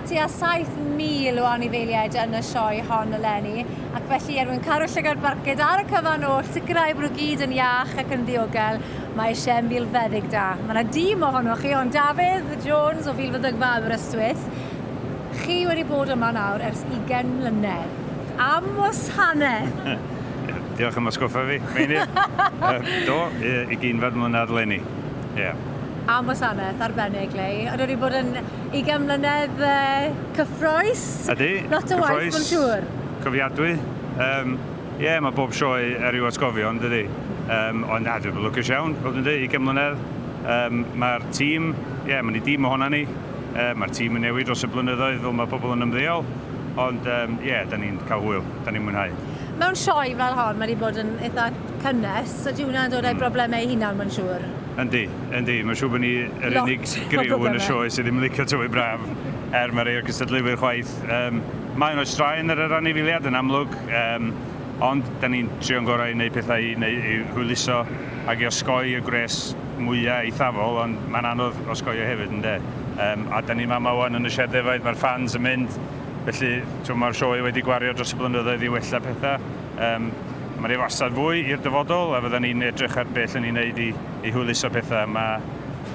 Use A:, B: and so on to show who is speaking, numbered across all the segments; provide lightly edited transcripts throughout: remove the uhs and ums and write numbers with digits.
A: tua 7,000 o anifeiliaid yn y sioe hon eleni, ac felly er mwyn cadw llygad barcud ar y cyfan oll, sicrhau bod nhw gyd yn iach ac yn ddiogel, mae eisiau milfeddyg da. Mae yna dîm ohonoch chi, ond Dafydd Jones o Milfeddyg Ystwyth, chi wedi bod yma nawr ers 20 mlynedd. Am wasanaeth!
B: Diolch am ysgoffa fi, Meinydd. Do, 20 mlynedd leni.
A: Am wasanaeth arbennig le. Ond wedi bod yn 20 mlynedd cyffroes?
B: Ydy,
A: Lot o waith, mae'n siŵr.
B: Cofiadwy. Mae bob sioe i'w atgofion, dydy. Ond dwi'n lwcus iawn, bod yn dweud, 20 mlynedd. Mae'r tîm, mae'n ei dîm ohona ni. Mae'r tîm yn newid dros y blynyddoedd fel mae pobl yn ymddeol. Ond da ni'n cael hwyl, da ni'n mwynhau.
A: Mewn sioe fel hon, mae wedi bod yn eitha cynnes. Ydy hwnna'n dod â'i broblemau hunan, mae'n siŵr?
B: Yndi. Mae'n siŵr bod ni yr unig griw yn y sioe sydd ddim yn licio tywy braf mae rei o'r cystadleuwyr chwaith. Mae'n oes straen ar yr anifeiliaid yn amlwg, ond da ni'n trio'n gorau i wneud pethau i hwyluso ac i osgoi y gres mwyaf eithafol, ond mae'n anodd osgoi hefyd, ynddo. A da ni'n yma wan yn y siadefaid, mae'r fans yn mynd, felly mae'r sioe wedi gwario dros y blynyddoedd i wella pethau. Mae'n ei wastad fwy i'r dyfodol, a fydda ni'n edrych ar beth yn ei wneud i hwyluso pethau. Mae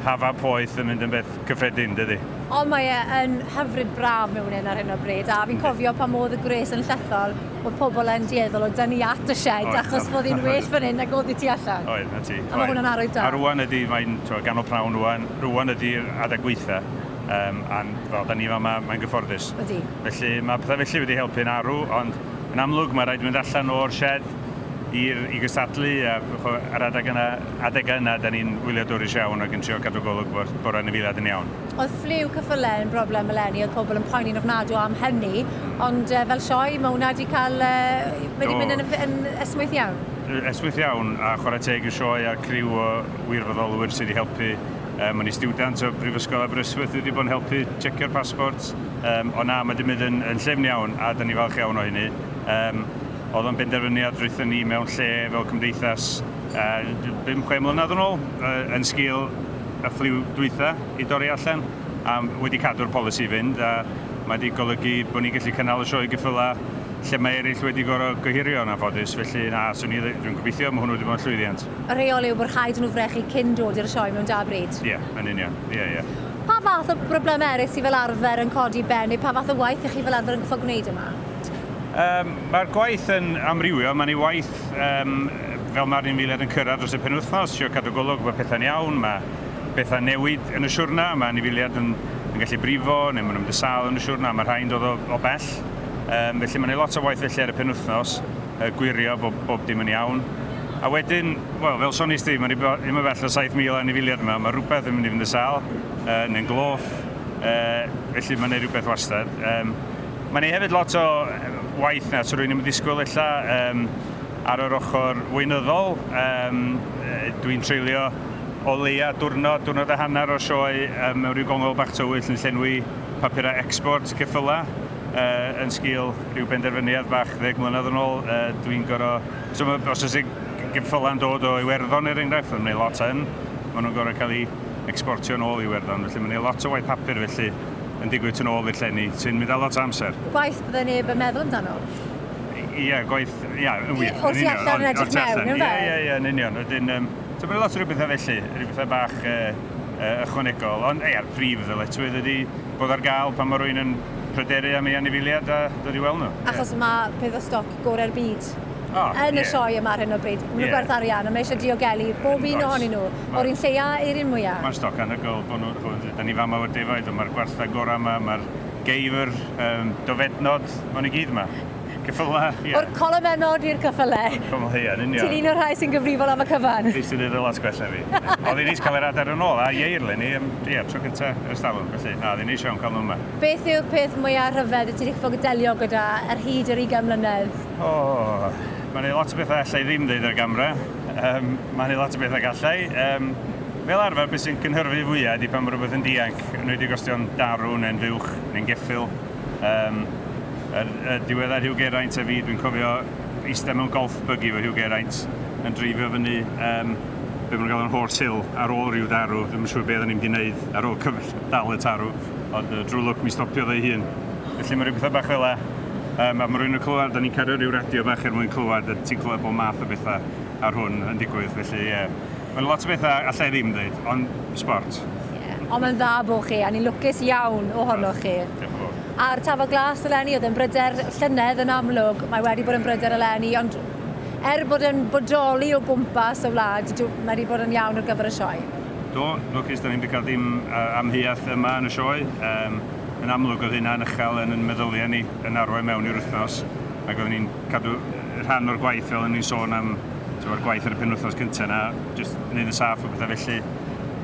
B: hafa poeth yn mynd yn beth cyffredin, dydy.
A: Ond mae e'n hyfryd braf mewn un ar hyn o bryd, a fi'n cofio pan oedd y gres yn llethol bod pobl yn dieddol o dynnu at y sied, achos bod hi'n well fan hyn ac oedd i tu allan.
B: Oedd, na ti.
A: A mae hwnna'n arwydd da.
B: A rwan ydy, mae'n ganol prawn rwan ydy'r adeg gweitha. A fel da ni yma, mae'n gyfforddus.
A: Ydy.
B: Felly mae pethau felly wedi helpu'n arw, ond yn amlwg mae rhaid mynd allan o'r sied i gystadlu, a ar adeg yna, da ni'n wyliadwrus iawn ac yn trio cadw golwg bod anifeiliaid yn iawn.
A: Oedd ffliw cyffyle yn broblem eleni, oedd pobl yn poeni'n ofnadw am hynny, ond fel sioe, mae hwnna wedi mynd yn esmwyth iawn?
B: Esmwyth iawn, a chwarae teg y sioe a criw o wirfoddolwyr sydd wedi helpu. Mae'n i stiwdant o Brifysgol Aberystwyth wedi bod yn helpu checio'r passports. Ond mae wedi mynd yn llefn iawn, a da ni falch iawn o hynny. Oedd o'n benderfyniad drwython ni mewn lle fel cymdeithas 5-6 mlynedd yn ôl yn sgil y ffliw dwytha i dorri allan, a wedi cadw'r polisi fynd, a mae wedi golygu bod ni'n gallu cynnal y sioe geffylau lle mae eraill wedi gorau gyhirio yn anffodus, felly dwi'n gobeithio mae hwnnw wedi bod yn llwyddiant.
A: Y reol yw bod rhaid nhw frechu cyn dod i'r sioe mewn da bryd?
B: Yn union.
A: Pa fath o broblemau eraill sydd fel arfer yn codi ben, neu pa fath o waith ych chi fel arfer yn gyffo gwneud yma?
B: Mae'r gwaith yn amrywio, mae'n ei waith fel mae'r anifeiliaid yn cyrraedd dros y penwythnos, trio cadw golwg bod pethau'n iawn, mae pethau newid yn y siwrna, mae anifeiliaid yn gallu brifo, neu maen nhw'n dysal yn y siwrna, mae rhain dod o bell. Felly mae'n ei lot o waith felly ar y penwythnos, gwirio bob dim yn iawn. A wedyn, fel sonis di, mae'n ddim yn bell o 7,000 anifeiliaid yma, mae rhywbeth yn mynd i fynd y sal, neu'n gloff, felly mae'n ei rhywbeth wastad. Mae'n ei hefyd lot o waith na, so rwy'n ddim yn disgwyl illa ar yr ochr weinyddol. Dwi'n treulio o leia diwrnod a hanner o sioe mewn rhyw gongol bach tywyll yn llenwi papurau export ceffylau yn sgil rhyw benderfyniad bach 10 mlynedd yn ôl. Dwi'n gorau... So os oes ceffylau yn dod o Iwerddon er enghraifft, mae'n ei lot yn, maen nhw'n gorau cael ei exportio yn ôl i Iwerddon, felly mae'n ei lot o waith papur felly yn digwydd yn ôl i'r llenni, sy'n mynd â lot o amser.
A: Gwaith bydde neb yn meddwl amdano?
B: Gwaith, yn wir.
A: O'r tu allan yn edrych mewn, yn fel?
B: Yn union. So mae'n lot o rhywbethau felly, rhywbethau bach ychwanegol, ond ar prif ddyletswydd ydy bod ar gael pan mae rhywun yn pryderu am ei anifeiliaid a dod i weld nhw.
A: Achos mae peth o stoc gorau'r byd yn y sioe yma ar hyn o bryd. Mae nhw gwerth arian, a mae eisiau diogelu bob un ohonyn nhw, o'r un lleia i'r un mwyaf.
B: Mae'r stoc anhygoel, da ni fama o'r defaid, mae'r gwerthau gorau yma, mae'r geifr, dofednod, mae'n i gyd yma. Cyffylau,
A: O'r colomennod i'r cyffylau.
B: Yn union.
A: Ti'n un o'r rhai sy'n gyfrifol am y cyfan.
B: Fi sy'n dweud y lot gwella fi. Oedd hi'n eis cael yr adar yn ôl, a ieirle ni, tro cyntaf yr stalwm, felly, oedd hi'n eis iawn cael nhw yma.
A: Beth yw'r peth mwyaf rhyfedd y ti'n eich fod delio gyda ar hyd yr 20 mlynedd?
B: Mae'n ei lot o bethau allai ddim dweud ar gamra. Mae'n ei lot o bethau gallai. Fel arfer, beth sy'n cynhyrfu fwyaf ydy pan mae rhywbeth yn dianc, yn wedi gostio'n darw neu'n fuwch neu'n geffyl. Diweddar Hugh Geraint a fi, dwi'n cofio eistedd mewn golf buggy fo Hugh Geraint yn dreifio fyny Be maen nhw'n gael yn horse hill ar ôl rhyw darw. Ddim yn siŵr beth o'n i'n wedi gwneud ar ôl dal y tarw. Ond drwy lwc mi stopio ei hun. Felly mae rhyw bethau bach fel a mae rhywun yn clywed, da ni'n cario rhyw radio bach er mwyn clywed, a ti'n clywed bod math o bethau ar hwn yn digwydd. Felly mae'n lot o bethau allai ddim dweud, ond sport.
A: Ond mae'n dda bod chi, a ni'n lwcus iawn ohonoch chi.
B: Diolch yn fawr.
A: A'r tafod glas eleni, oedd yn bryder llynedd yn amlwg, mae wedi bod yn bryder eleni, ond bod yn bodoli o gwmpas y wlad, mae wedi bod yn iawn ar gyfer y sioe.
B: Do, lwcus, da ni'n cael dim amheuaeth yma yn y sioe. Yn amlwg oedd hynna'n uchel yn meddyliau ni yn arwain mewn i'r wythnos. Ac oedden ni'n cadw rhan o'r gwaith fel ni'n sôn am gwaith ar y penwythnos cyntaf yna, jyst wneud y saff o bethau felly.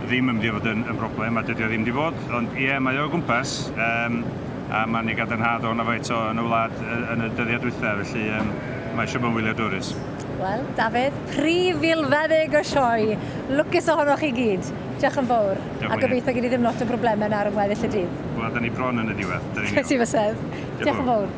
B: Ddim yn mynd i fod yn broblem, a dydy o ddim wedi bod. Ond mae o gwmpas, a mae'n ni gadarnhad o'n afoet yn y wlad yn y dyddiad dwytha, felly mae eisiau bod yn wyliadwrus. Wel,
A: Dafydd, prif Milfeddyg y Sioe. Lwcus ohonoch chi gyd. Diolch yn fawr. A gobeithio gyd i ddim lot o broblemau ar ymweddill y dydd.
B: Wel, da ni bron yn y diwedd.
A: Ti fysedd. Diolch yn fawr.